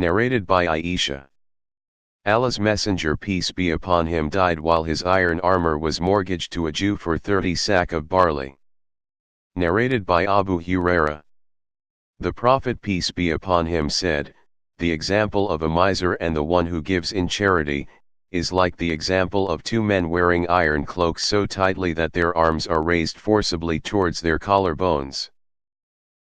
Narrated by Aisha. Allah's Messenger peace be upon him died while his iron armor was mortgaged to a Jew for 30 sack of barley. Narrated by Abu Huraira. The Prophet peace be upon him said, the example of a miser and the one who gives in charity, is like the example of two men wearing iron cloaks so tightly that their arms are raised forcibly towards their collarbones.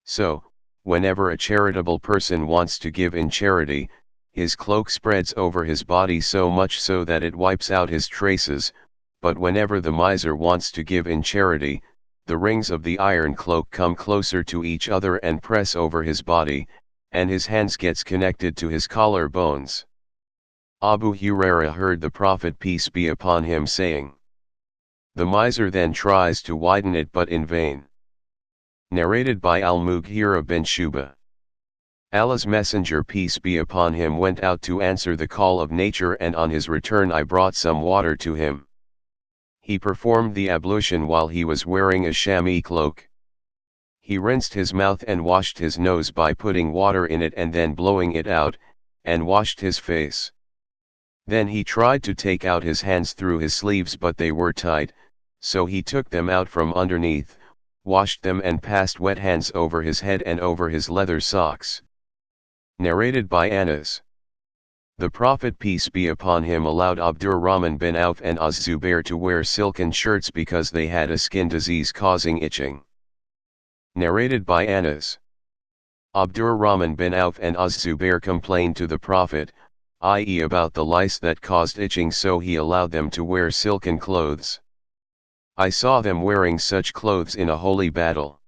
So, whenever a charitable person wants to give in charity, his cloak spreads over his body so much so that it wipes out his traces, but whenever the miser wants to give in charity, the rings of the iron cloak come closer to each other and press over his body, and his hands gets connected to his collar bones. Abu Huraira heard the Prophet peace be upon him saying. The miser then tries to widen it but in vain. Narrated by Al-Mughira bin Shuba. Allah's Messenger peace be upon him went out to answer the call of nature, and on his return I brought some water to him. He performed the ablution while he was wearing a chamois cloak. He rinsed his mouth and washed his nose by putting water in it and then blowing it out, and washed his face. Then he tried to take out his hands through his sleeves but they were tight, so he took them out from underneath, washed them and passed wet hands over his head and over his leather socks. Narrated by Anas. The Prophet peace be upon him allowed Abdurrahman bin Auf and Az-Zubair to wear silken shirts because they had a skin disease causing itching. Narrated by Anas. Abdurrahman bin Auf and Az-Zubair complained to the Prophet, i.e. about the lice that caused itching, so he allowed them to wear silken clothes. I saw them wearing such clothes in a holy battle.